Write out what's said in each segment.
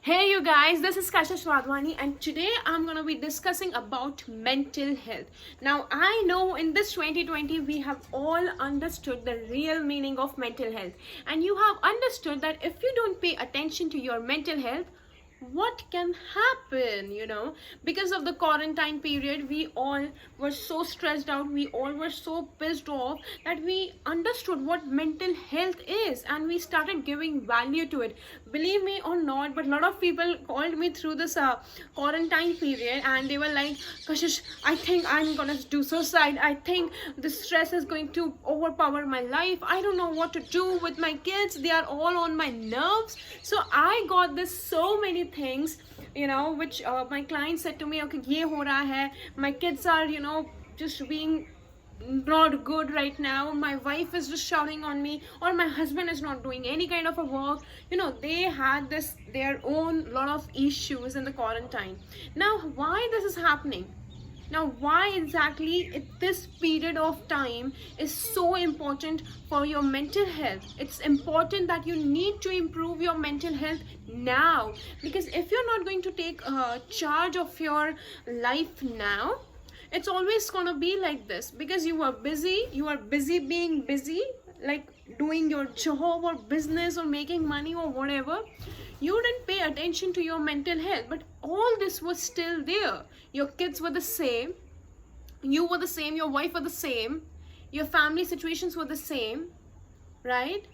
Hey you guys, this is Kashish Wadhwani and today I'm going to be discussing about mental health. Now I know in this 2020 we have all understood the real meaning of mental health, and you have understood that if you don't pay attention to your mental health, what can happen, because of the quarantine period we all were so stressed out, we all were so pissed off that we understood what mental health is and we started giving value to it. Believe me or not, but a lot of people called me through this quarantine period and they were like, Kashish, I think I'm gonna do suicide. I think the stress is going to overpower my life. I don't know what to do with my kids, they are all on my nerves. So I got this so many things, which my client said to me, okay, ye ho raha hai, my kids are, just being not good right now, my wife is just shouting on me, or my husband is not doing any kind of a work. They had this their own lot of issues in the quarantine. Now why this is happening? Now why exactly this period of time is so important for your mental health? It's important that you need to improve your mental health now, because if you're not going to take charge of your life now, it's always gonna be like this, because you are busy being busy, like doing your job or business or making money or whatever. You didn't pay attention to your mental health, but all this was still there. Your kids were the same, you were the same, your wife were the same, your family situations were the same, right?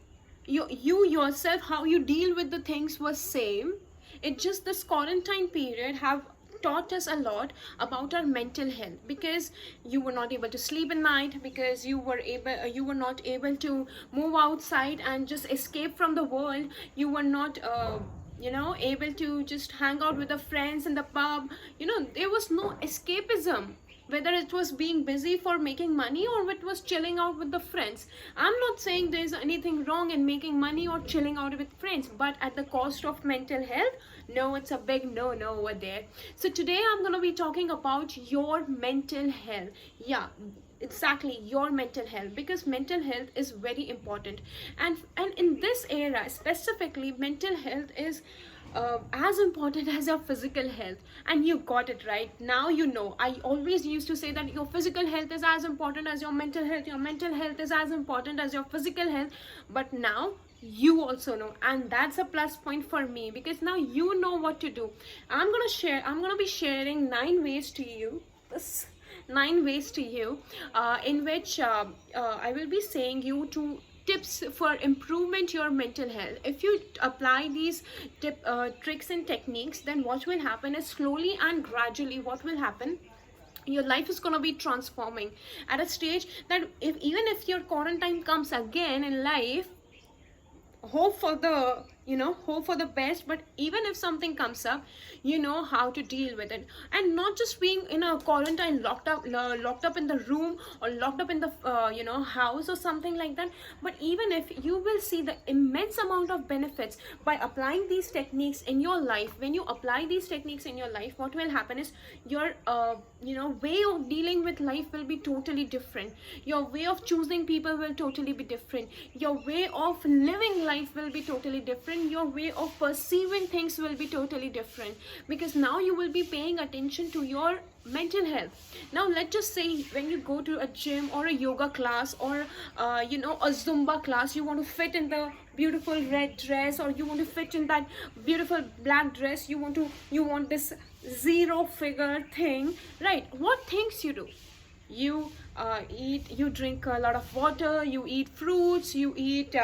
You yourself, how you deal with the things was same. It just this quarantine period have taught us a lot about our mental health, because you were not able to sleep at night, because you were not able to move outside and just escape from the world. You were not able to just hang out with the friends in the pub. There was no escapism, whether it was being busy for making money or it was chilling out with the friends. I'm not saying there's anything wrong in making money or chilling out with friends, but at the cost of mental health, no, it's a big no over there. So today I'm going to be talking about your mental health. Yeah, exactly, your mental health, because mental health is very important. And in this era specifically, mental health is as important as your physical health. And you got it right now. I always used to say that your physical health is as important as your mental health, your mental health is as important as your physical health. But now you also know, and that's a plus point for me, because now you know what to do. I'm gonna be sharing 9 ways to you. This 9 ways to you, in which I will be saying you to tips for improvement your mental health. If you apply these tricks and techniques, then what will happen is, slowly and gradually, what will happen, your life is going to be transforming at a stage that even if your quarantine comes again in life, hope for the hope for the best, but even if something comes up, you know how to deal with it. And not just being in a quarantine, locked up in the room, or locked up in the house or something like that, but even if you will see the immense amount of benefits by applying these techniques in your life. When you apply these techniques in your life, what will happen is your way of dealing with life will be totally different. Your way of choosing people will totally be different. Your way of living life will be totally different. Your way of perceiving things will be totally different, because now you will be paying attention to your mental health. Now let's just say, when you go to a gym or a yoga class, or a Zumba class, you want to fit in the beautiful red dress, or you want to fit in that beautiful black dress, you want this zero figure thing, right? What things you do? You you drink a lot of water, you eat fruits, you eat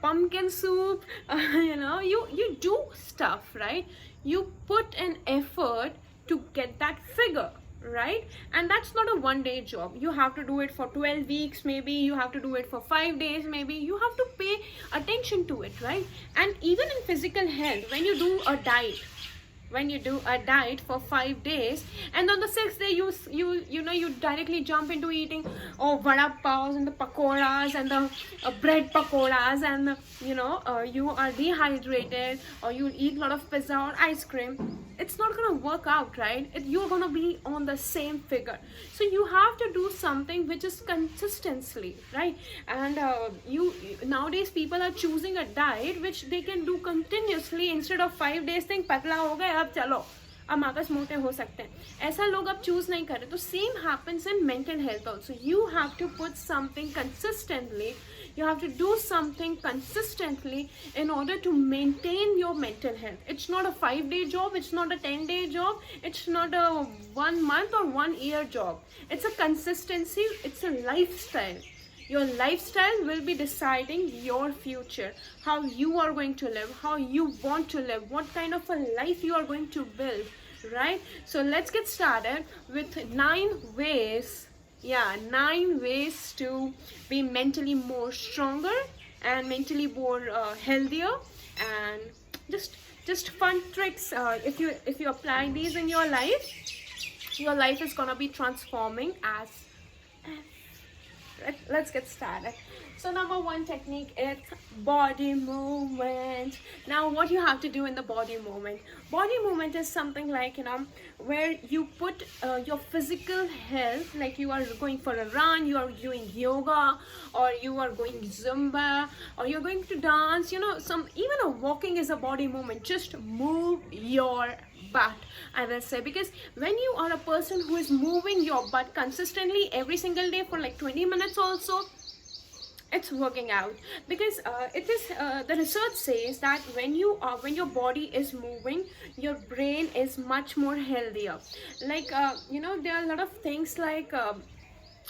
pumpkin soup, you do stuff, right? You put an effort to get that figure, right? And that's not a one-day job. You have to do it for 12 weeks, maybe you have to do it for 5 days, maybe you have to pay attention to it, right? And even in physical health, when you do a diet, when you do a diet for 5 days, and on the 6th day you directly jump into eating vada paos and the pakoras and the bread pakoras, and you are dehydrated, or you eat a lot of pizza or ice cream, it's not gonna work out, right? You're gonna be on the same figure. So you have to do something which is consistently, right? And you nowadays people are choosing a diet which they can do continuously instead of 5 days think पतला हो गए अब चलो अब माकस मोटे हो सकते हैं, ऐसा लोग अब चूज नहीं कर रहे. तो same happens in mental health also. You have to put something consistently, you have to do something consistently in order to maintain your mental health. It's not a 5-day job, it's not a 10-day job, it's not a 1 month or 1 year job. It's a consistency, it's a lifestyle. Your lifestyle will be deciding your future, how you are going to live, how you want to live, what kind of a life you are going to build, right? So let's get started with 9 ways. 9 ways to be mentally more stronger and mentally more healthier, and just fun tricks. If you apply these in your life is gonna be transforming as. Let's get started. So number 1 technique is body movement. Now what you have to do in the body movement is something like where you put your physical health, like you are going for a run, you are doing yoga, or you are going Zumba, or you're going to dance, even a walking is a body movement. Just move your butt, I will say, because when you are a person who is moving your butt consistently every single day for like 20 minutes also, it's working out. Because it is the research says that when your body is moving, your brain is much more healthier. Like there are a lot of things like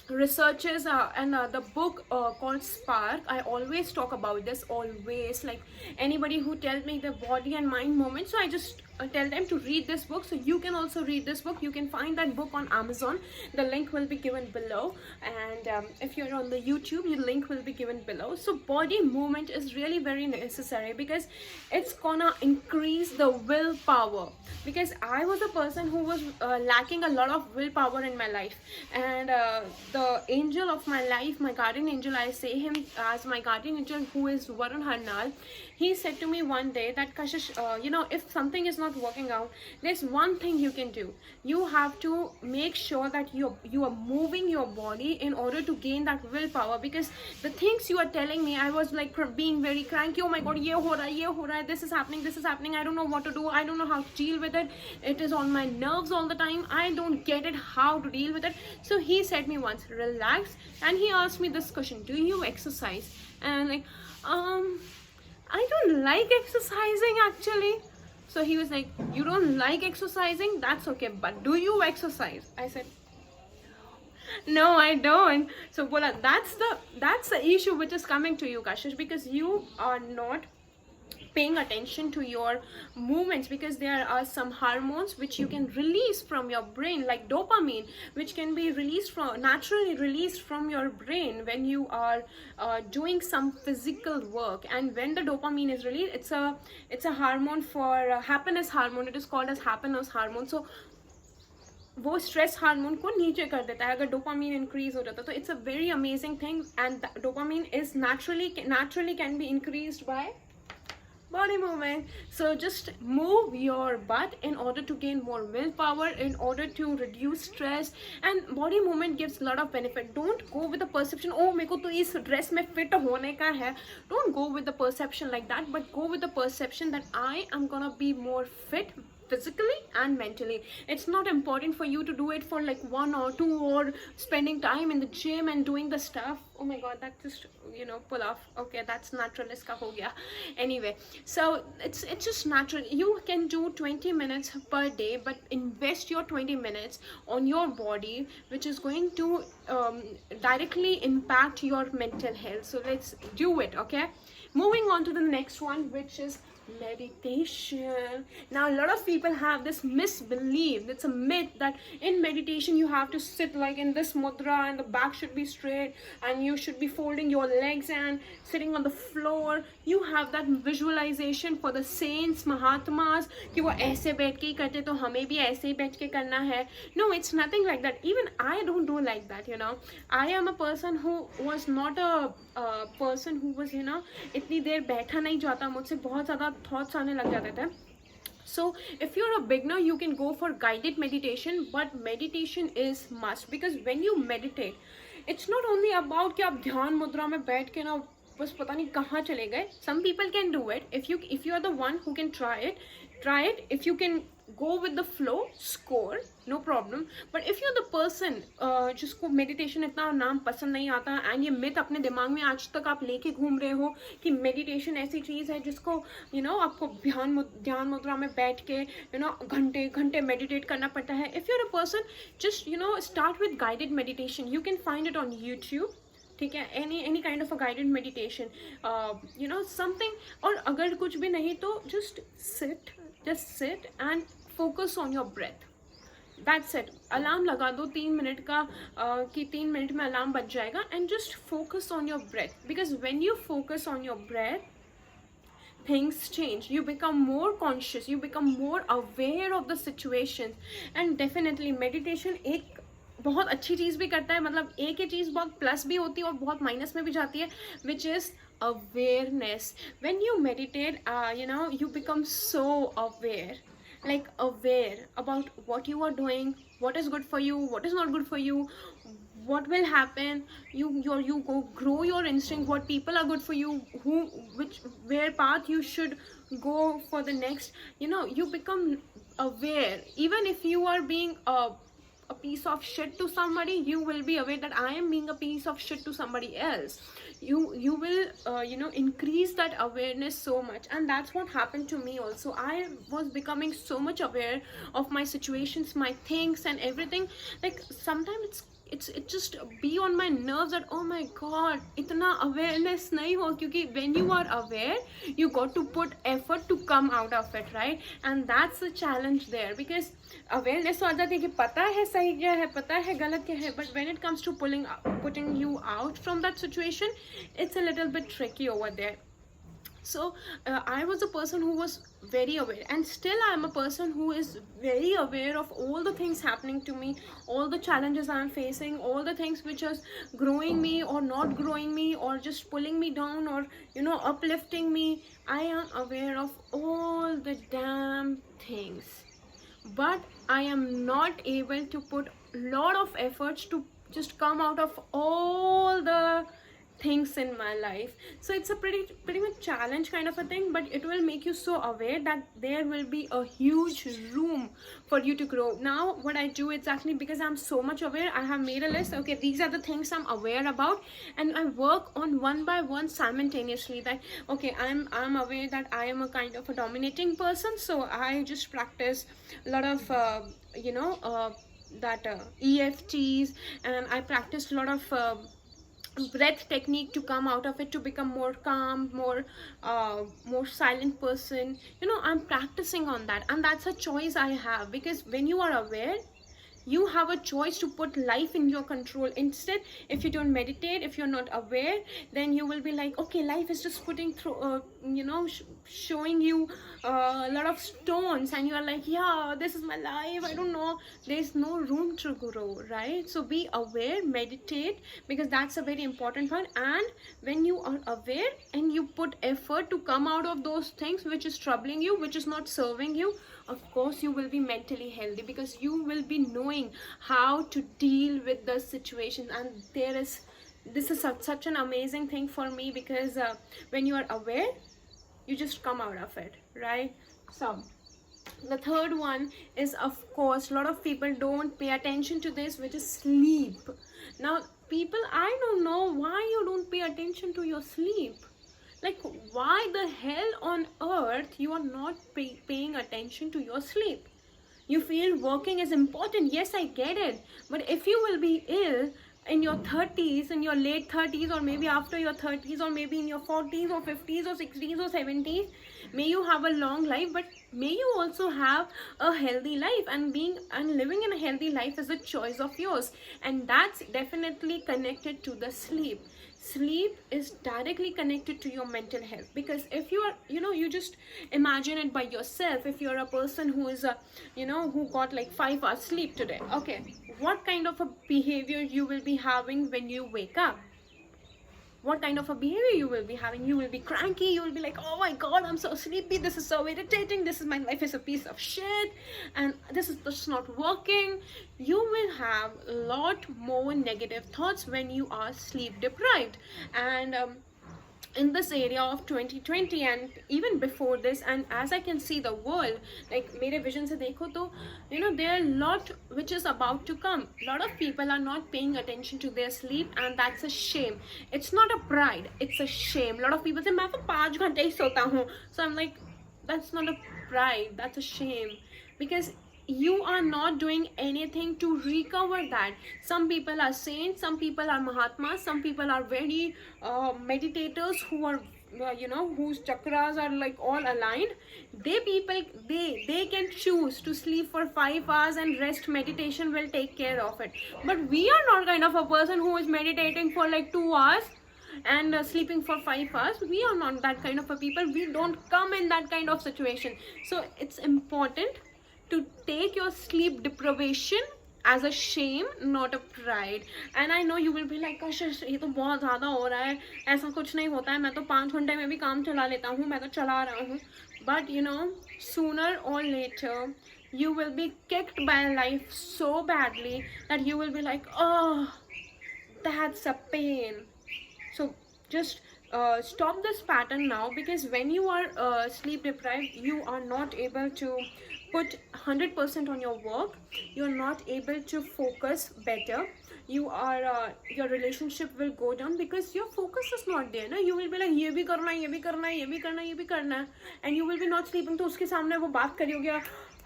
researchers and the book called Spark. I always talk about this, always, like anybody who tells me the body and mind movement, so I just tell them to read this book. So you can also read this book. You can find that book on Amazon. The link will be given below, and if you're on the YouTube, your link will be given below. So body movement is really very necessary because it's gonna increase the willpower. Because I was a person who was lacking a lot of willpower in my life, and the angel of my life, my guardian angel, I say him as my guardian angel, who is Varun Harnal. He said to me one day that Kashish, if something is not working out, there's one thing you can do. You have to make sure that you are moving your body in order to gain that willpower. Because the things you are telling me, I was like being very cranky. Oh my god, ye ho raha, this is happening, I don't know what to do, I don't know how to deal with it, it is on my nerves all the time, I don't get it how to deal with it. So he said me once, relax, and he asked me this question, do you exercise? And like I don't like exercising actually. So he was like, you don't like exercising? That's okay, but do you exercise? I said, no, I don't. So bola, that's the issue which is coming to you, Kashish, because you are not paying attention to your movements, because there are some hormones which you can release from your brain, like dopamine, which can be naturally released from your brain when you are doing some physical work. And when the dopamine is released, it's a hormone for happiness hormone. It is called as happiness hormone. So वो stress hormone को नीचे कर देता है अगर dopamine increase हो जाता है. तो it's a very amazing thing, and dopamine is naturally can be increased by body movement. So just move your butt in order to gain more willpower, in order to reduce stress, and body movement gives a lot of benefit. Don't go with the perception, oh मेरे को तो इस dress में fit होने का है. Don't go with the perception like that, but go with the perception that I am gonna be more fit physically and mentally. It's not important for you to do it for like 1 or 2 or spending time in the gym and doing the stuff. Oh my god, that just pull off. Okay, that's natural iska ho gaya. Anyway, so it's just natural. You can do 20 minutes per day, but invest your 20 minutes on your body, which is going to directly impact your mental health. So let's do it. Okay, moving on to the next one, which is Meditation. Now a lot of people have this misbelief, it's a myth that in meditation you have to sit like in this mudra and the back should be straight and you should be folding your legs and sitting on the floor. You have that visualization for the saints, mahatmas कि वो ऐसे बैठ के ही करते तो हमें भी ऐसे ही बैठ के करना है. No, it's nothing like that. Even I don't do like that, you know. I am a person who was not a person who was, you know, इतनी देर बैठा नहीं जाता, मुझसे बहुत ज़्यादा thoughts आने लग जाते थे. So if you're a beginner, you can go for guided meditation, but meditation is must, because when you meditate, it's not only about कि आप ध्यान मुद्रा में बैठ के ना बस पता नहीं कहाँ चले गए. Some people can do it. If you are the one who can try it. If you can go with the flow, score, no problem. But if you're the person जिसको meditation इतना नाम पसंद नहीं आता and ये myth अपने दिमाग में आज तक आप लेके घूम रहे हो कि meditation ऐसी चीज़ है जिसको you know आपको ध्यान मुद्रा में बैठ के you know घंटे घंटे meditate करना पड़ता है. If you're a person, just you know start with guided meditation. You can find it on YouTube. ठीक है, any kind of a guided meditation, you know something. और अगर कुछ भी नहीं तो just sit and focus on your breath. That's it. Alarm लगा दो 3 मिनट का कि 3 मिनट में अलार्म बज जाएगा and just focus on your breath, because when you focus on your breath, things change. You become more conscious, you become more aware of the situations. And definitely meditation एक बहुत अच्छी चीज़ भी करता है, मतलब एक ही चीज़ बहुत प्लस भी होती है और बहुत माइनस में भी जाती है, which is awareness. When you meditate, you know, you become so aware, like aware about what you are doing, what is good for you, what is not good for you, what will happen. You go grow your instinct, what people are good for you, where path you should go for the next. You know, you become aware. Even if you are being a piece of shit to somebody, you will be aware that I am being a piece of shit to somebody else. You will you know increase that awareness so much. And that's what happened to me also. I was becoming so much aware of my situations, my things and everything. Like sometimes it just be on my nerves that oh my god itna awareness nahi ho, kyunki when you are aware you got to put effort to come out of it, right? And that's the challenge there, because awareness हो जाती है कि पता है सही क्या है, पता है गलत क्या है, but when it comes to putting you out from that situation, it's a little bit tricky over there. So I was a person who was very aware, and still I am a person who is very aware of all the things happening to me, all the challenges I am facing, all the things which is growing me or not growing me or just pulling me down or you know uplifting me. I am aware of all the damn things, but I am not able to put a lot of efforts to just come out of all the things in my life. So it's a pretty much challenge kind of a thing, but it will make you so aware that there will be a huge room for you to grow. Now what I do exactly, because I'm so much aware, I have made a list. Okay, these are the things I'm aware about, and I work on one by one simultaneously. That okay, I'm aware that I am a kind of a dominating person, so I just practice a lot of you know that EFTs, and I practice a lot of breath technique to come out of it, to become more calm, more silent person. You know, I'm practicing on that, and that's a choice I have, because when you are aware, you have a choice to put life in your control. Instead, if you don't meditate, if you're not aware, then you will be like, okay, life is just putting through you know showing you a lot of stones, and you're like, yeah, this is my life, I don't know, there's no room to grow, right? So be aware, meditate, because that's a very important part. And when you are aware and you put effort to come out of those things which is troubling you, which is not serving you, of course you will be mentally healthy, because you will be knowing how to deal with the situation. And this is such an amazing thing for me, because when you are aware, you just come out of it, right? So the third one is, of course, a lot of people don't pay attention to this, which is sleep. Now people, I don't know why you don't pay attention to your sleep. Like, why the hell on earth you are not paying attention to your sleep? You feel working is important. Yes, I get it. But if you will be ill, in your 30s, in your late 30s, or maybe after your 30s, or maybe in your 40s or 50s or 60s or 70s, may you have a long life, but may you also have a healthy life. And being and living in a healthy life is a choice of yours, and that's definitely connected to the sleep. Sleep is directly connected to your mental health, because if you are, you just imagine it by yourself. If you're a person who is a, who got like 5 hours sleep today, okay, what kind of a behavior you will be having when you wake up? What kind of a behavior you will be having? You will be cranky, you will be like, oh my god, I'm so sleepy, this is so irritating, this is, my life is a piece of shit, and this is just not working. You will have a lot more negative thoughts when you are sleep deprived. And in this area of 2020 and even before this, and as I can see the world, like mere vision se dekho to, there are a lot which is about to come. A lot of people are not paying attention to their sleep, and that's a shame. It's not a pride, it's a shame. A lot of people say main to 5 घंटे ही सोता हूँ, so I'm like, that's not a pride, that's a shame, because you are not doing anything to recover that. Some people are saints, some people are mahatmas, some people are very meditators who are whose chakras are like all aligned. They can choose to sleep for 5 hours and rest meditation will take care of it. But we are not kind of a person who is meditating for like 2 hours and sleeping for 5 hours. We are not that kind of a people. We don't come in that kind of situation. So it's important to take your sleep deprivation as a shame, not a pride. And I know you will be like, कशिश ये तो बहुत ज़्यादा हो रहा है, ऐसा कुछ नहीं होता है, मैं तो 5 घंटे में भी काम चला लेता हूँ, मैं तो चला रहा हूँ. But sooner or later you will be kicked by life so badly that you will be like, oh, that's a pain. So just stop this pattern now, because when you are sleep deprived, you are not able to put 100% on your work. You're not able to focus better. You are your relationship will go down because your focus is not there. You will be like, ये भी करना है, ये भी करना है, ये भी करना है, ये भी करना है, and you will be not sleeping. तो उसके सामने वो बात करी होगी,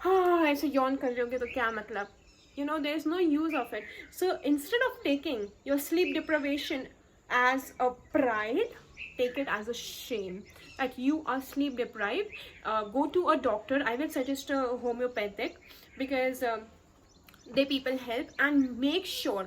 हाँ ऐसे yawn कर रहे होगे, तो क्या मतलब? There is no use of it. So instead of taking your sleep deprivation as a pride, take it as a shame that you are sleep deprived. Go to a doctor. I will suggest a homeopathic, because they people help. And make sure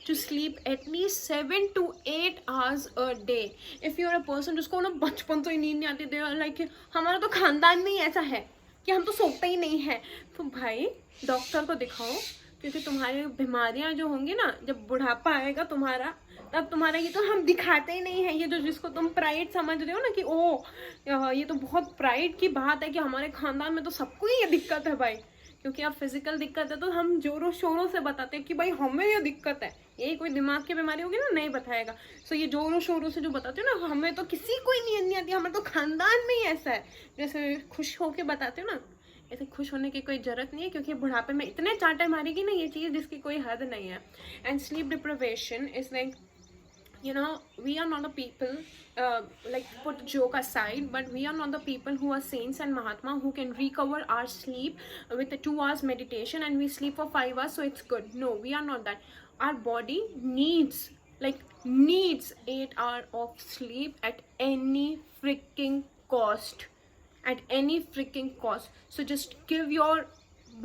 to sleep at least 7 to 8 hours a day. If you're a person जिसको ना बचपन तो ही नींद नहीं आती, they are like, हमारा तो खानदान में ही ऐसा है कि हम तो सोते ही नहीं है, तो भाई डॉक्टर को दिखाओ, क्योंकि तुम्हारी बीमारियां जो होंगी ना, जब बुढ़ापा आएगा तुम्हारा, तब तुम्हारा ये तो हम दिखाते ही नहीं है, ये जो जिसको तुम प्राइड समझ रहे हो ना कि ओ ये तो बहुत प्राइड की बात है कि हमारे खानदान में तो सबको ही ये दिक्कत है भाई, क्योंकि अब फिजिकल दिक्कत है तो हम जोरों शोरों से बताते हैं कि भाई हमें ये दिक्कत है. ये कोई दिमाग की बीमारी होगी ना, नहीं बताएगा. सो ये जोरों शोरों से जो बताते हो ना, हमें तो किसी को ही नींद नहीं आती, हमें तो खानदान में ही ऐसा है, जैसे खुश होके बताते हो ना, ऐसे खुश होने की कोई ज़रूरत नहीं है, क्योंकि बुढ़ापे में इतने चांटे मारेगी ना ये चीज़ जिसकी कोई हद नहीं है. And sleep deprivation is like, we are not the people, like put joke aside, but we are not the people who are saints and mahatma who can recover our sleep with a 2 hours meditation and we sleep for 5 hours so it's good. No, we are not that. Our body needs 8 hours of sleep at any freaking cost. So just give your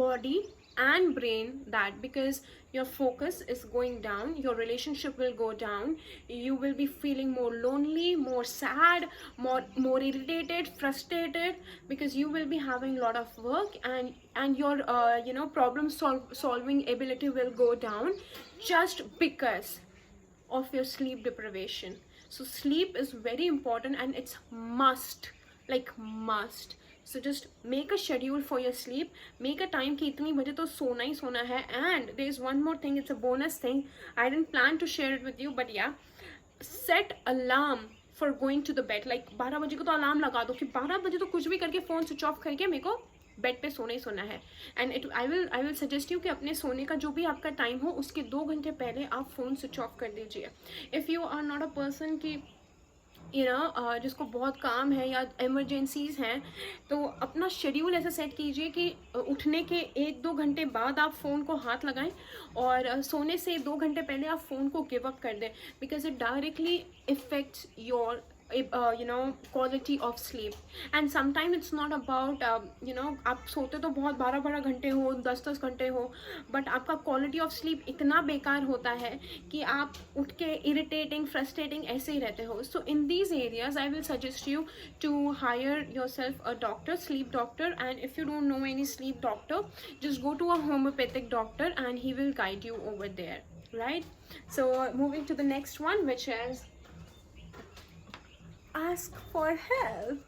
body and brain that, because your focus is going down, your relationship will go down, you will be feeling more lonely, more sad, more irritated, frustrated, because you will be having a lot of work, and your problem solving ability will go down just because of your sleep deprivation. So sleep is very important and it's must. So just make a schedule for your sleep, make a time कि इतनी बजे तो सोना ही सोना है. And there is one more thing, it's a bonus thing, I didn't plan to share it with you, but yeah, set alarm for going to the bed. Like 12 बजे को तो अलार्म लगा दो कि 12 बजे तो कुछ भी करके फ़ोन स्विच ऑफ करके मेरे को बेड पे सोना ही सोना है. And I will suggest you कि अपने सोने का जो भी आपका टाइम हो उसके 2 घंटे पहले आप फ़ोन स्विच ऑफ कर दीजिए. If you are not a person की जिसको बहुत काम है या इमरजेंसीज हैं, तो अपना शेड्यूल ऐसा सेट कीजिए कि उठने के 1-2 घंटे बाद आप फ़ोन को हाथ लगाएं और सोने से 2 घंटे पहले आप फ़ोन को गिव अप कर दें, because it directly effects your quality of sleep. And sometimes it's not about आप सोते तो बहुत 12-12 घंटे हो, 10-10 घंटे हो, बट आपका क्वालिटी ऑफ स्लीप इतना बेकार होता है कि आप उठ के इरिटेटिंग, फ्रस्ट्रेटिंग ऐसे ही रहते हो. So in these areas I will suggest you to hire yourself a doctor, sleep doctor, and if you don't know any sleep doctor, just go to a homeopathic doctor and he will guide you over there, right? So moving to the next one, which is ask for help.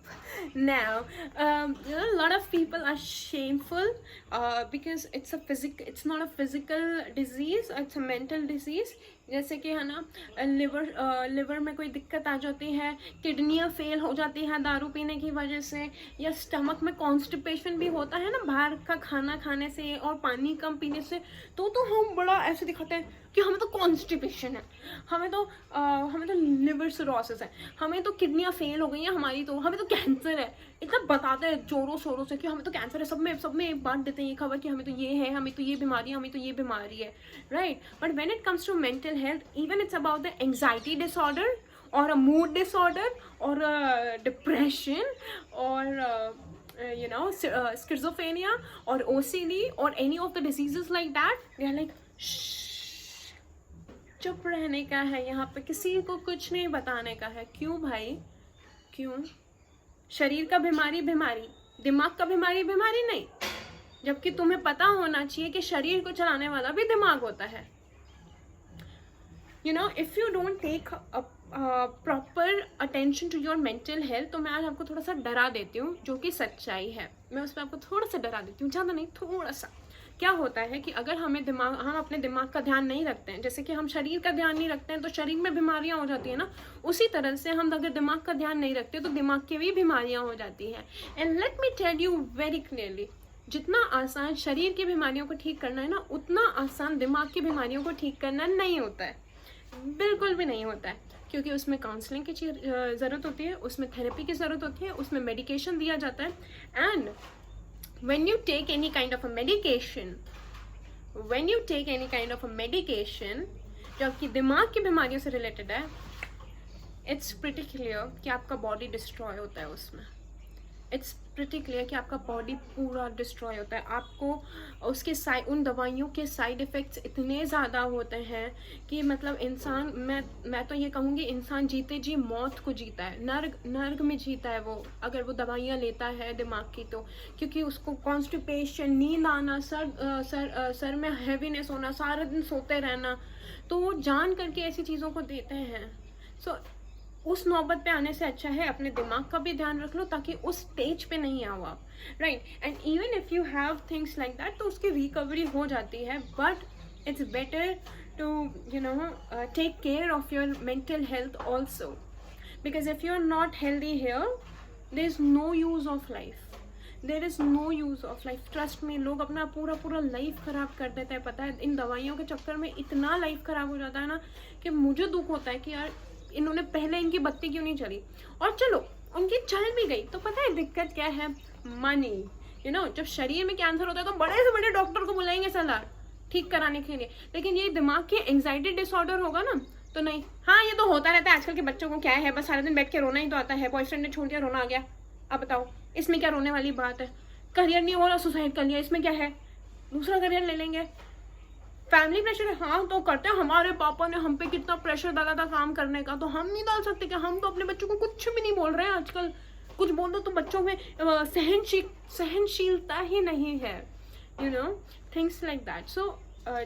Now a lot of people are shameful because it's not a physical disease, it's a mental disease. जैसे कि है ना, liver में कोई दिक्कत आ जाती है, किडनियाँ fail हो जाती हैं दारू पीने की वजह से, या स्टमक में कॉन्स्टिपेशन भी होता है ना बाहर का खाना खाने से और पानी कम पीने से, तो हम बड़ा ऐसे दिखाते हैं कि हमें तो कॉन्स्टिपेशन है, हमें तो लिवर सिरोसिस है, हमें तो किडनियाँ फेल हो गई हैं हमारी, तो हमें तो कैंसर है. इतना बताते हैं जोरों शोरों से कि हमें तो कैंसर है, सब में बांट देते हैं ये खबर कि हमें तो ये है, हमें तो ये बीमारी है, हमें तो ये बीमारी है, right? But when it comes to mental health, even it's about the anxiety disorder or a mood disorder or a depression or schizophrenia or OCD or any of the diseases like that, they are like shh, चुप रहने का है, यहाँ पे किसी को कुछ नहीं बताने का है. क्यों भाई, क्यों? शरीर का बीमारी, दिमाग का बीमारी नहीं, जबकि तुम्हें पता होना चाहिए कि शरीर को चलाने वाला भी दिमाग होता है. If you don't take a proper attention to your mental health, तो मैं आज आपको थोड़ा सा डरा देती हूँ, जो कि सच्चाई है. मैं उस पर आपको थोड़ा सा डरा देती हूँ, ज़्यादा नहीं, थोड़ा सा. क्या होता है कि अगर हम अपने दिमाग का ध्यान नहीं रखते हैं, जैसे कि हम शरीर का ध्यान नहीं रखते हैं तो शरीर में बीमारियाँ हो जाती है ना, उसी तरह से हम अगर दिमाग का ध्यान नहीं रखते तो दिमाग की भी बीमारियाँ हो जाती हैं. And let me tell you very clearly, जितना आसान शरीर की बीमारियों को ठीक करना है ना, उतना आसान दिमाग की बीमारियों को ठीक करना नहीं होता है, बिल्कुल भी नहीं होता है. क्योंकि उसमें काउंसलिंग की ज़रूरत होती है, उसमें थेरेपी की ज़रूरत होती है, उसमें मेडिकेशन दिया जाता है. And when you take any kind of a medication जो आपकी दिमाग की बीमारियों से रिलेटेड है, इट्स प्रिटी क्लियर कि आपका बॉडी डिस्ट्रॉय होता है उसमें. इट्स प्रिटी क्लियर कि आपका बॉडी पूरा डिस्ट्रॉय होता है. आपको उसके उन दवाइयों के साइड इफ़ेक्ट्स इतने ज़्यादा होते हैं कि मतलब इंसान, मैं तो ये कहूँगी, इंसान जीते जी मौत को जीता है, नर्क में जीता है वो, अगर वो दवाइयाँ लेता है दिमाग की तो. क्योंकि उसको कॉन्स्टिपेशन, नींद आना, सर में हैवीनेस होना, सारा दिन सोते रहना, तो वो जान करके ऐसी चीज़ों को देते हैं. सो उस नौबत पे आने से अच्छा है अपने दिमाग का भी ध्यान रख लो, ताकि उस स्टेज पे नहीं आओ आप, right? And even if you have things like that, तो उसकी रिकवरी हो जाती है. But it's better to take care of your mental health also, because if you are not healthy here, there is no use of life. Trust me, लोग अपना पूरा life ख़राब कर देते हैं, पता है? इन दवाइयों के चक्कर में इतना लाइफ ख़राब हो जाता है ना कि मुझे दुख होता है कि यार इन्होंने पहले इनकी बत्ती क्यों नहीं चली. और चलो उनकी चल भी गई तो पता है दिक्कत क्या है? मनी. जब शरीर में कैंसर होता है तो बड़े से बड़े डॉक्टर को बुलाएंगे सलाह ठीक कराने के लिए, लेकिन ये दिमाग के एंग्जाइटी डिसऑर्डर होगा ना तो नहीं. हाँ, ये तो होता रहता है आजकल के बच्चों को, क्या है, बस सारा दिन बैठ के रोना ही तो आता है. बॉयफ्रेंड ने छोड़ दिया, रोना आ गया. अब बताओ इसमें क्या रोने वाली बात है? करियर नहीं हो रहा, सुसाइड कर लिया, इसमें क्या है? दूसरा करियर ले लेंगे. फैमिली प्रेशर है, हाँ तो करते हैं. हमारे पापा ने हम पे कितना प्रेशर डाला था काम करने का, तो हम नहीं डाल सकते कि हम तो अपने बच्चों को कुछ भी नहीं बोल रहे हैं. आजकल कुछ बोल दो तो बच्चों में सहनशीलता ही नहीं है, थिंग्स लाइक दैट. सो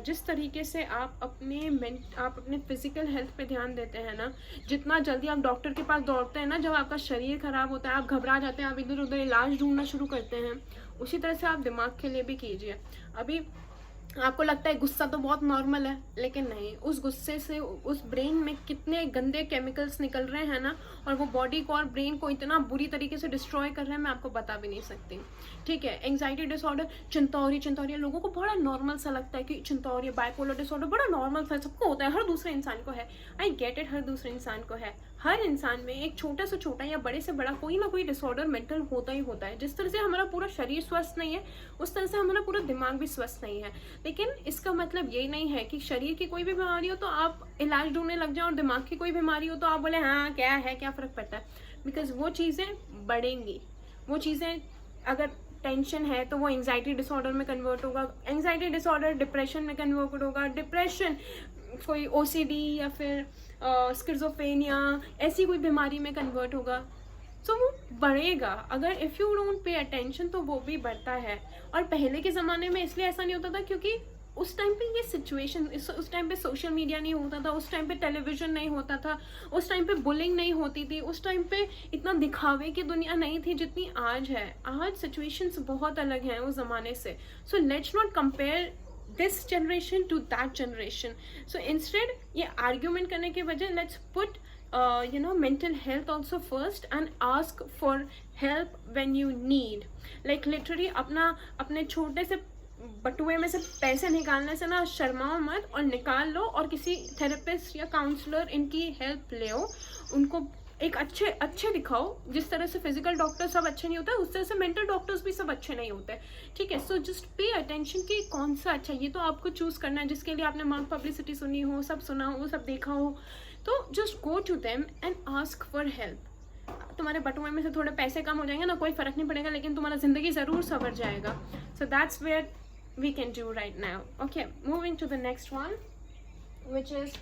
जिस तरीके से आप अपने फिजिकल हेल्थ पे ध्यान देते हैं ना, जितना जल्दी आप डॉक्टर के पास दौड़ते हैं ना जब आपका शरीर खराब होता है, आप घबरा जाते हैं, आप इधर उधर इलाज ढूंढना शुरू करते हैं, उसी तरह से आप दिमाग के लिए भी कीजिए. अभी आपको लगता है गुस्सा तो बहुत नॉर्मल है, लेकिन नहीं, उस गुस्से से उस ब्रेन में कितने गंदे केमिकल्स निकल रहे हैं ना, और वो बॉडी को और ब्रेन को इतना बुरी तरीके से डिस्ट्रॉय कर रहे हैं, मैं आपको बता भी नहीं सकती। ठीक है, एंग्जाइटी डिसऑर्डर, चिंतौरी लोगों को बड़ा नॉर्मल सा लगता है कि चिंतौरी, बाइपोलर डिसऑर्डर बड़ा नॉर्मल सा सबको होता है, हर दूसरे इंसान को है। आई गेट इट, हर दूसरे इंसान को है। हर इंसान में एक छोटा से छोटा या बड़े से बड़ा कोई ना कोई डिसऑर्डर मेंटल होता ही होता है। जिस तरह से हमारा पूरा शरीर स्वस्थ नहीं है, उस तरह से हमारा पूरा दिमाग भी स्वस्थ नहीं है। लेकिन इसका मतलब ये नहीं है कि शरीर की कोई भी बीमारी हो तो आप इलाज ढूंढने लग जाओ, और दिमाग की कोई बीमारी हो तो आप बोले हाँ क्या है, क्या फ़र्क पड़ता है। बिकॉज वो चीज़ें बढ़ेंगी, वो चीज़ें अगर टेंशन है तो वो एंग्जाइटी डिसऑर्डर में कन्वर्ट होगा, एंग्जाइटी डिसऑर्डर डिप्रेशन में कन्वर्ट होगा, डिप्रेशन कोई ओसीडी या फिर स्किज़ोफ्रेनिया ऐसी कोई बीमारी में कन्वर्ट होगा। सो वो बढ़ेगा, अगर if you don't pay attention तो वो भी बढ़ता है। और पहले के ज़माने में इसलिए ऐसा नहीं होता था क्योंकि उस टाइम पे ये सिचुएशन, उस टाइम पे सोशल मीडिया नहीं होता था, उस टाइम पे टेलीविज़न नहीं होता था, उस टाइम पे बुलिंग नहीं होती थी, उस टाइम पे इतना दिखावे की दुनिया नहीं थी जितनी आज है। आज सिचुएशंस बहुत अलग हैं उस ज़माने से। So let's not compare this generation to that generation. So instead ये आर्ग्यूमेंट करने के बजाय let's put mental health also first and ask for help when you need. Like literally अपने छोटे से बटुए में से पैसे निकालने से ना शर्माओ मत, और निकाल लो और किसी थेरेपिस्ट या काउंसलर इनकी हेल्प ले, उनको एक अच्छे दिखाओ। जिस तरह से फिजिकल डॉक्टर सब अच्छे नहीं होते, उस तरह से मेंटल डॉक्टर्स भी सब अच्छे नहीं होते। ठीक है, सो जस्ट पे अटेंशन कि कौन सा अच्छा, ये तो आपको चूज़ करना है जिसके लिए आपने माउथ पब्लिसिटी सुनी हो, सब सुना हो, सब देखा हो। तो just go to them and ask for help. तुम्हारे बटुए में से थोड़े पैसे कम हो जाएंगे ना, कोई फ़र्क नहीं पड़ेगा, लेकिन तुम्हारा ज़िंदगी ज़रूर संवर जाएगा। So that's where we can do right now. Okay, moving to the next one, which is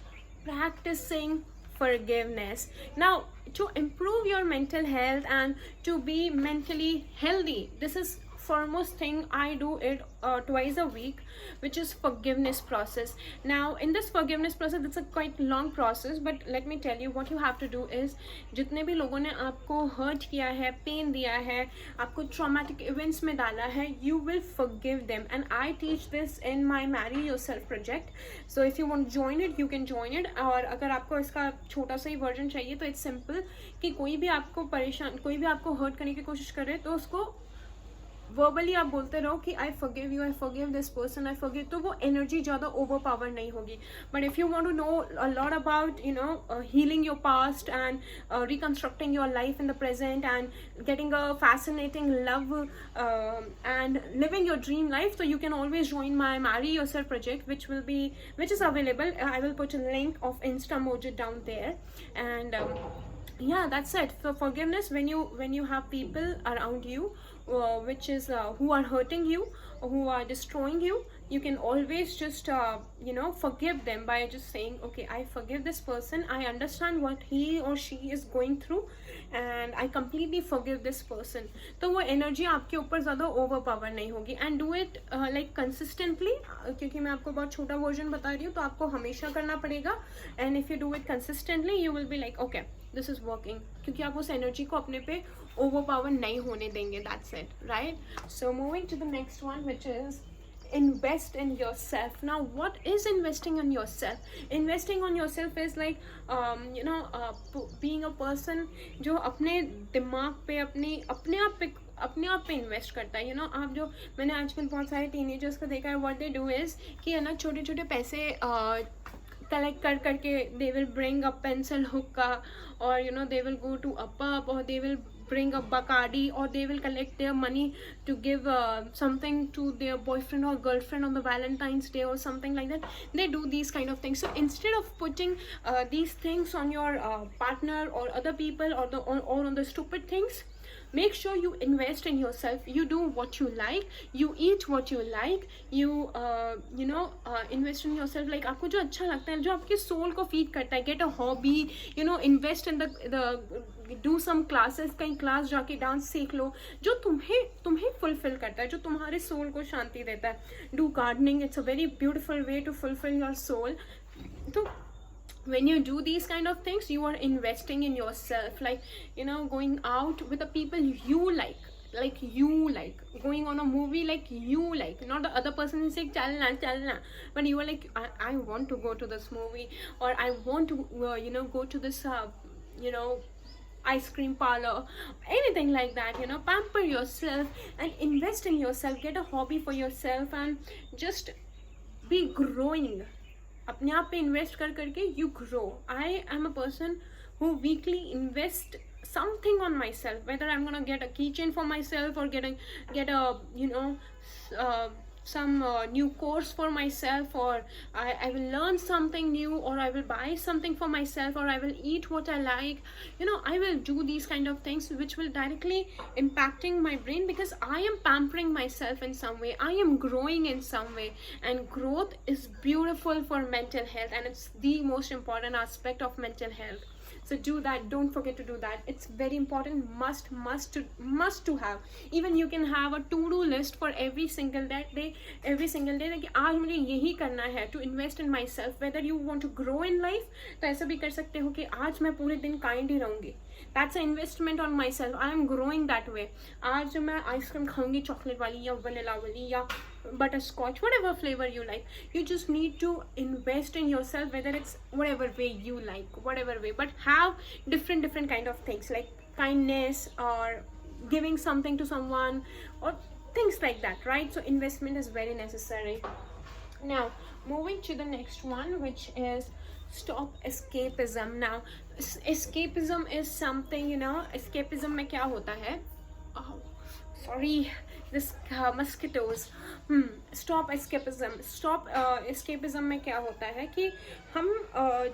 practicing forgiveness. Now, to improve your mental health and to be mentally healthy, this is foremost thing I do it twice a week, which is forgiveness process. Now in this forgiveness process, it's a quite long process, but let me tell you what you have to do is, जितने भी लोगों ने आपको hurt किया है, pen दिया है, आपको ट्रॉमेटिक इवेंट्स में डाला है, you will forgive them, and I teach this in my Marry Yourself project. So if you want to join it, you can join it. और अगर आपको इसका छोटा सा ही वर्जन चाहिए तो it's simple कि कोई भी आपको हर्ट करने की कोशिश करे तो उसको वर्बली आप बोलते रहो कि I forgive you, I forgive this person, I forgive, तो वो एनर्जी ज़्यादा ओवर पावर नहीं होगी। But if you want to know a lot about healing your past and reconstructing your life in the present and getting a fascinating love and living your dream life, so you can always join my Marry Yourself project, which is available. I will put a link of Instamoji down there, and yeah, that's it. So forgiveness, when you have people around you who are hurting you, who are destroying you, you can always just forgive them by just saying, okay, I forgive this person, I understand what he or she is going through, and I completely forgive this person. तो वो energy आपके ऊपर ज़्यादा over power नहीं होगी। And do it like consistently, क्योंकि मैं आपको बहुत छोटा वर्जन बता रही हूँ, तो आपको हमेशा करना पड़ेगा। And if you do it consistently, you will be like okay, this is working, क्योंकि आप उस एनर्जी को अपने पे ओवर पावर नहीं होने देंगे। That's it, right? So moving to the next one, which is invest in yourself. Now what is investing in yourself? Investing on yourself is like being a person जो अपने दिमाग पे अपने आप पे इन्वेस्ट करता है। आप जो मैंने आजकल बहुत सारे टीनेजर्स को देखा है, व्हाट दे डू इज कि है ना, छोटे छोटे पैसे कलेक्ट करके they will bring a pencil hookah, और they will go to a pub, और they will bring a Bacardi, or they will collect their money to give something to their boyfriend or girlfriend on the Valentine's Day or something like that. They do these kind of things. So instead of putting these things on your partner or other people, or on the stupid things, make sure you invest in yourself. You do what you like, you eat what you like, you invest in yourself. Like आपको जो अच्छा लगता है, जो आपके soul को feed करता है, get a hobby, invest in the do some classes, कहीं क्लास जाके डांस सीख लो, जो तुम्हें फुलफिल करता है, जो तुम्हारे सोल को शांति देता है। Do gardening, it's a very beautiful way to fulfil your soul. तो when you do these kind of things, you are investing in yourself, like going out with the people you like going on a movie like you like, not the other person is saying chalna, but you are like, I want to go to this movie, or I want to go to this you know ice cream parlor, anything like that. Pamper yourself and invest in yourself, get a hobby for yourself, and just be growing. अपने आप पे invest कर करके you grow. I am a person who weekly invest something on myself, whether I'm gonna get a keychain for myself, or get a some new course for myself, or I will learn something new, or I will buy something for myself, or I will eat what I like. I will do these kind of things which will directly impacting my brain, because I am pampering myself in some way, I am growing in some way, and growth is beautiful for mental health, and it's the most important aspect of mental health. So do that, don't forget to do that. It's very important, must to have. Even you can have a to-do list for every single day कि आज मुझे यही करना है, to invest in myself. Whether you want to grow in life, तो ऐसा भी कर सकते हो कि आज मैं पूरे दिन kind ही रहूँगी. That's an investment on myself. I am growing that way. आज मैं आइसक्रीम खाऊंगी चॉकलेट वाली या वनीला वाली या butterscotch, whatever flavor you like. You just need to invest in yourself, whether it's whatever way you like, whatever way, but have different kind of things like kindness or giving something to someone or things like that, right? So investment is very necessary. Now moving to the next one, which is stop escapism. Now escapism is something, escapism में क्या होता है, oh sorry, this mosquitoes. Stop escapism में क्या होता है कि हम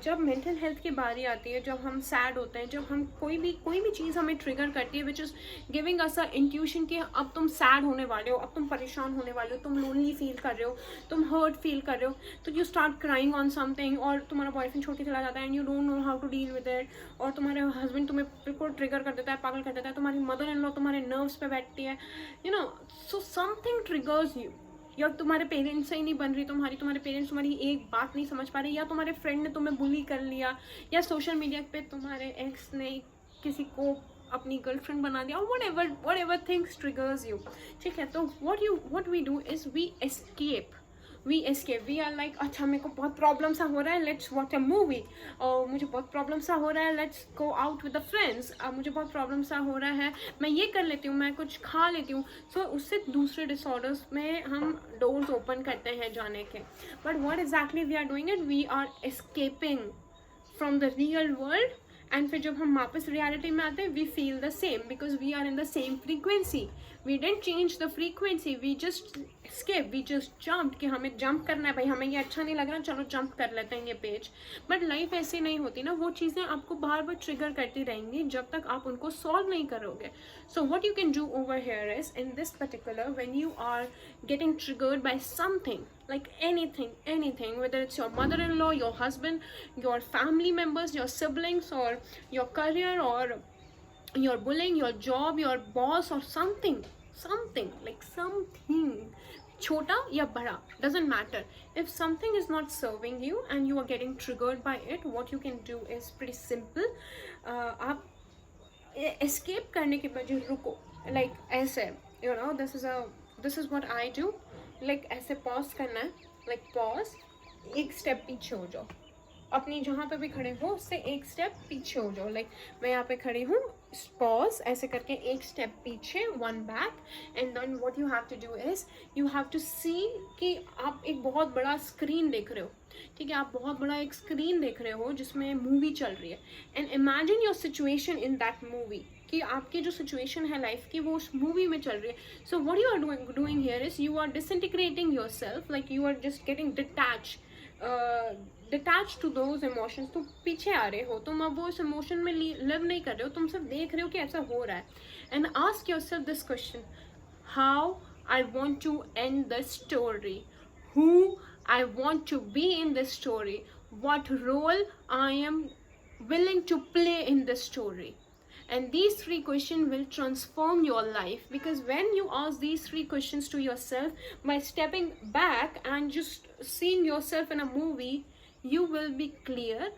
जब मेंटल हेल्थ की बारी आती है, जब हम सैड होते हैं, जब हम कोई भी चीज़ हमें ट्रिगर करती है, which is giving us a intuition कि अब तुम सैड होने वाले हो, अब तुम परेशान होने वाले हो, तुम लोनली फील कर रहे हो, तुम हर्ट फील कर रहे हो, तो you start crying on something, और तुम्हारा बॉयफ्रेंड छोड़ के चला जाता है and you don't know how to deal with it, और तुम्हारे हस्बैंड तुम्हें बिल्कुल ट्रिगर कर देता है, पागल कर देता है, तुम्हारी मदर इन लॉ तुम्हारे नर्व्स पे बैठती है, सो समथिंग ट्रिगर्स यू, या तुम्हारे पेरेंट्स से ही नहीं बन रही तुम्हारे पेरेंट्स तुम्हारी एक बात नहीं समझ पा रहे, या तुम्हारे फ्रेंड ने तुम्हें बुली कर लिया, या सोशल मीडिया पे तुम्हारे एक्स ने किसी को अपनी गर्लफ्रेंड बना दिया, whatever things triggers you. ठीक है, तो what we do is we escape. We are like, अच्छा मेरे को बहुत प्रॉब्लम सा हो रहा है, लेट्स वॉच अ मूवी, और मुझे बहुत प्रॉब्लम सा हो रहा है, let's go out with the friends, अब मुझे बहुत प्रॉब्लम सा हो रहा है, मैं ये कर लेती हूँ, मैं कुछ खा लेती हूँ. सो उससे दूसरे डिसऑर्डर्स में हम डोर्स ओपन करते हैं जाने के. But what exactly we are doing it, we are escaping from the real world, and फिर जब हम वापस रियलिटी में आते हैं, we feel the same, because we are in the same frequency. We don't change the frequency, we just escape, we just jumped कि हमें jump करना है, भाई हमें ये अच्छा नहीं लग रहा, चलो जंप कर लेते हैं ये पेज. बट लाइफ ऐसे नहीं होती ना, वो चीज़ें आपको बार बार ट्रिगर करती रहेंगी जब तक आप उनको सॉल्व नहीं करोगे. So what you can do over here is, in this particular, when you are getting triggered by something, like anything, whether it's your mother-in-law, your husband, your family members, your siblings, or your career, or your bullying, your job, your boss, or something like something छोटा या बड़ा, doesn't matter. If something is not serving you and you are getting triggered by it, what you can do is pretty simple. आप escape करने के बजाय रुको, like ऐसे, this is what I do, like ऐसे pause करना है, like pause, एक step पीछे हो जाओ, अपनी जहाँ पे भी खड़े हो उससे एक स्टेप पीछे हो जाओ. लाइक मैं यहाँ पे खड़ी हूँ, पॉज ऐसे करके एक स्टेप पीछे, one back, and then what you have to do is you have to see कि आप एक बहुत बड़ा स्क्रीन देख रहे हो. ठीक है, आप बहुत बड़ा एक स्क्रीन देख रहे हो जिसमें मूवी चल रही है, and imagine your situation in that movie, कि आपकी जो सिचुएशन है लाइफ की वो उस मूवी में चल रही है. So what you are doing here is you are disintegrating yourself, like you are just getting detach to those emotions. तुम पीछे आ रहे हो, तुम अब वो इस इमोशन में लिव नहीं कर रहे हो, तुम सिर्फ देख रहे हो कि ऐसा हो रहा है. And ask yourself this question, how I want to end the story, who I want to be in this story, what role I am willing to play in this story. And these 3 questions will transform your life, because when you ask these 3 questions to yourself by stepping back and just seeing yourself in a movie, you will be clear,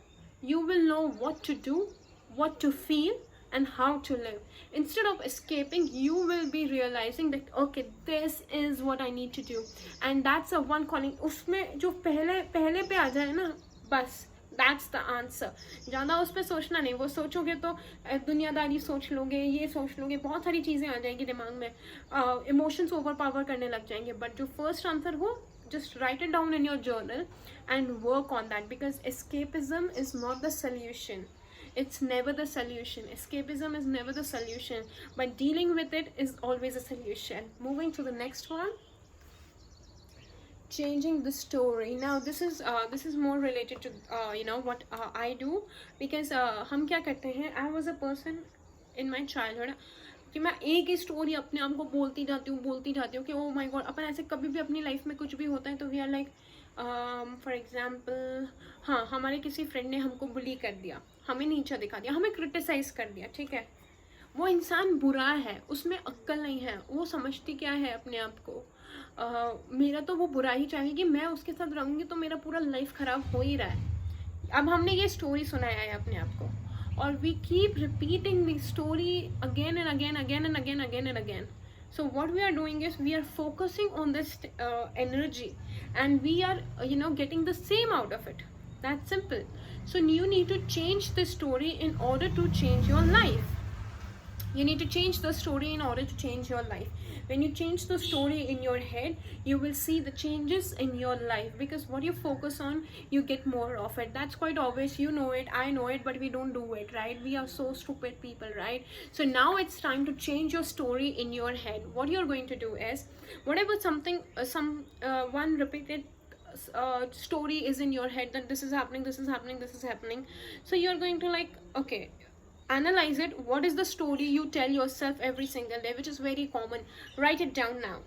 you will know what to do, what to feel, and how to live. Instead of escaping, you will be realizing that okay, this is what I need to do, and that's a one calling. उसमें जो पहले पहले पे आ जाए ना, बस that's the answer. ज़्यादा उस पर सोचना नहीं. वो सोचोगे तो दुनियादारी सोच लोगे, ये सोच लोगे, बहुत सारी चीज़ें आ जाएंगी दिमाग में, इमोशंस ओवर पावर करने लग जाएंगे. बट जो फर्स्ट आंसर हो, just write it down in your journal and work on that, because escapism is not the solution. It's never the solution. Escapism is never the solution, but dealing with it is always a solution. Moving to the next one, changing the story. Now this is more related to what I do, because हम क्या करते हैं, I was a person in my childhood कि मैं एक ही story अपने आप को बोलती जाती हूँ कि ओ माय गॉड. अपन ऐसे कभी भी अपनी लाइफ में कुछ भी होता है तो we are like, for example, हाँ, हमारे किसी फ्रेंड ने हमको बुली कर दिया, हमें नीचा दिखा दिया, हमें क्रिटिसाइज कर दिया, ठीक है. वो इंसान बुरा है, उसमें अक्ल नहीं है, वो समझती क्या है अपने आप को. मेरा तो वो बुरा ही चाहेगी, मैं उसके साथ रहूँगी तो मेरा पूरा लाइफ ख़राब हो ही रहा है. अब हमने ये स्टोरी सुनाया है अपने आप को, और we keep repeating the story again and again. So what we are doing is we are focusing on this energy, and we are getting the same out of it. That's simple. So you need to change the story in order to change your life. You need to change the story in order to change your life. When you change the story in your head, you will see the changes in your life, because what you focus on, you get more of it. That's quite obvious. You know it, I know it, but we don't do it, right? We are so stupid people, right? So now it's time to change your story in your head. What you're going to do is, whatever something one repeated story is in your head, that this is happening, so you're going to like, okay, analyze it. What is the story you tell yourself every single day, which is very common? Write it down now.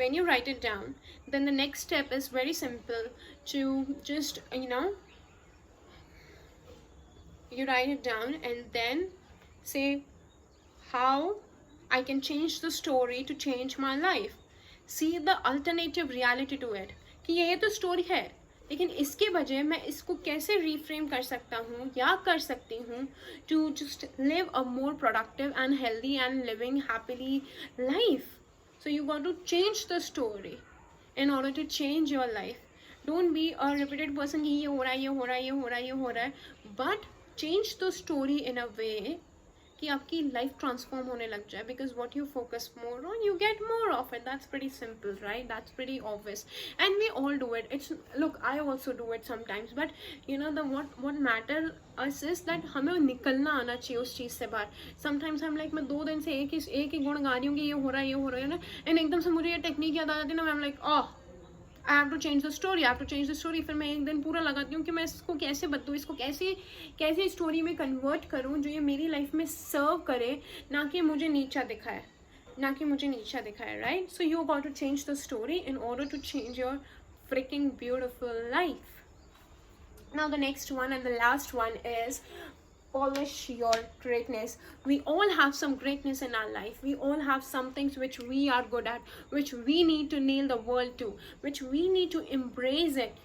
When you write it down, then the next step is very simple, to just you write it down and then say how I can change the story to change my life. See the alternative reality to it, कि ये तो story है, लेकिन इसके बजाय मैं इसको कैसे रीफ्रेम कर सकता हूँ या कर सकती हूँ to just live a more productive and healthy and living happily life. So you got to change the story in order to change your life. Don't be a repeated person कि ये हो रहा है, but change the story in a way कि आपकी life transform होने लग जाए, because what you focus more on, you get more of it. That's pretty simple, right? That's pretty obvious, and we all do it. It's look, I also do it sometimes, but the what matter us is that हमें निकलना आना चाहिए उस चीज़ से बाहर. Sometimes हम like, मैं 2 दिन से एक ही गुण गा रही हूँ कि ये हो रहा है ना, एंड एकदम से मुझे ये टेक्निक याद आ जाती है ना, मैं am like, I have to change the story. फिर मैं एक दिन पूरा लगाती हूँ कि मैं इसको कैसे बदलूँ, इसको कैसे स्टोरी में कन्वर्ट करूँ जो ये मेरी लाइफ में सर्व करे, ना कि मुझे नीचा दिखाए, right? So you got to change the story in order to change your freaking beautiful life. Now the next one and the last one is polish your greatness. We all have some greatness in our life. We all have some things which we are good at, which we need to nail the world to, which we need to embrace it,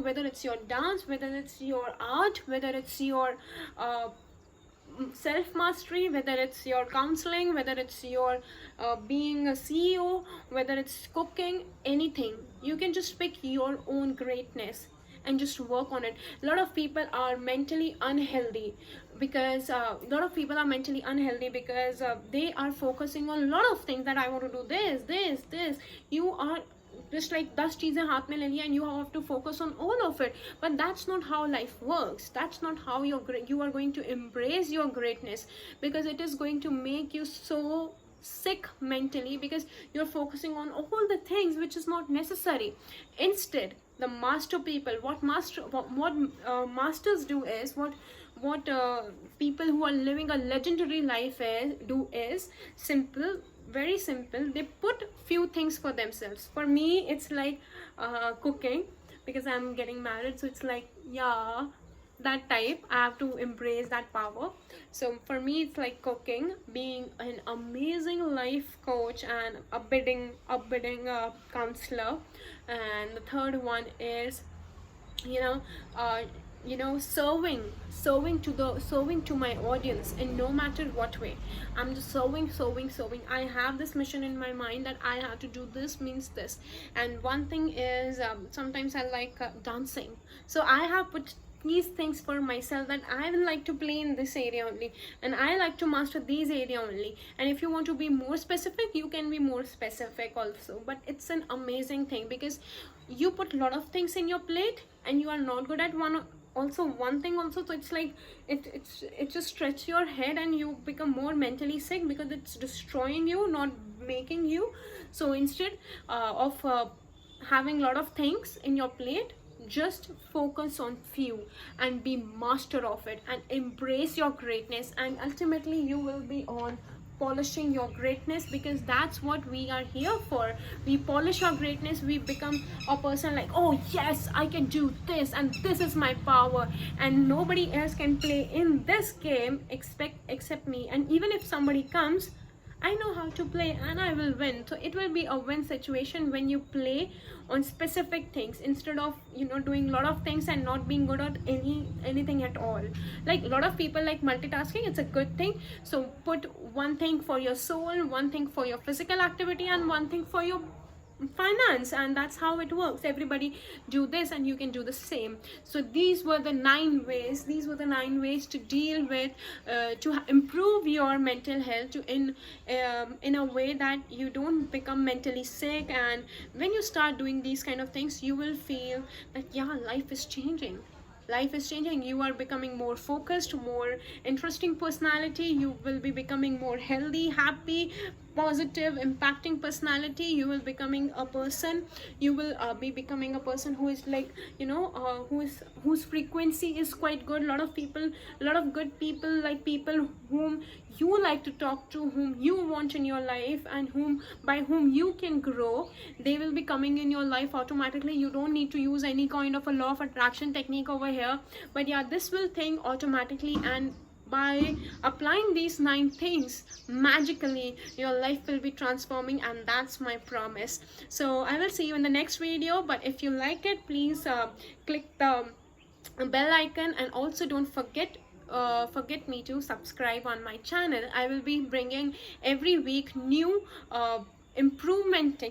whether it's your dance, whether it's your art, whether it's your self-mastery, whether it's your counseling, whether it's your being a CEO, whether it's cooking, anything. You can just pick your own greatness and just work on it. A lot of people are mentally unhealthy because they are focusing on a lot of things, that I want to do this. You are just like 10 चीज़ें हाथ में ले लिया and you have to focus on all of it, but that's not how life works. That's not how you are going to embrace your greatness, because it is going to make you so sick mentally, because you're focusing on all the things which is not necessary. Instead, the master people, what masters do is, what people who are living a legendary life do is simple, very simple. They put few things for themselves. For me, it's like cooking, because I'm getting married, so it's like, yeah, that type. I have to embrace that power. So for me, it's like cooking, being an amazing life coach and a bidding counselor. And the third one is serving to my audience in no matter what way. I'm just serving. I have this mission in my mind that I have to do this means this. And one thing is, sometimes I like dancing, so I have put these things for myself that I will like to play in this area only, and I like to master these area only. And if you want to be more specific, you can be more specific also. But it's an amazing thing, because you put a lot of things in your plate and you are not good at one thing also. So it's like it just stretch your head and you become more mentally sick, because it's destroying you, not making you. So instead of having a lot of things in your plate, just focus on few and be master of it, and embrace your greatness, and ultimately you will be on polishing your greatness, because that's what we are here for. We polish our greatness, we become a person like, oh yes, I can do this, and this is my power, and nobody else can play in this game except me. And even if somebody comes, I know how to play and I will win. So it will be a win situation when you play on specific things, instead of doing a lot of things and not being good at anything at all. Like a lot of people like multitasking, it's a good thing. So put one thing for your soul, one thing for your physical activity, and one thing for your finance, and that's how it works. Everybody do this and you can do the same. So these were the 9 ways to deal with to improve your mental health, to in a way that you don't become mentally sick. And when you start doing these kind of things, you will feel that yeah, life is changing. You are becoming more focused, more interesting personality. You will be becoming more healthy, happy, positive, impacting personality. You will becoming a person, you will be becoming a person who is like whose frequency is quite good. A lot of good people, like people whom you like to talk to, whom you want in your life, and by whom you can grow, they will be coming in your life automatically. You don't need to use any kind of a law of attraction technique over here, but yeah, this will think automatically. And by applying these 9 things, magically your life will be transforming, and that's my promise. So I will see you in the next video. But if you like it, please click the bell icon, and also don't forget me to subscribe on my channel. I will be bringing every week new improvement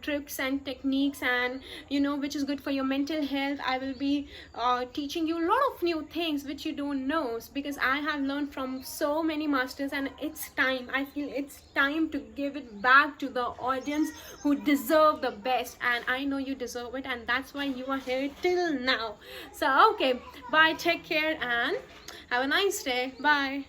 tricks and techniques, and which is good for your mental health. I will be teaching you a lot of new things which you don't know, because I have learned from so many masters, and it's time. I feel it's time to give it back to the audience who deserve the best, and I know you deserve it, and that's why you are here till now. So okay, bye, take care, and have a nice day. Bye.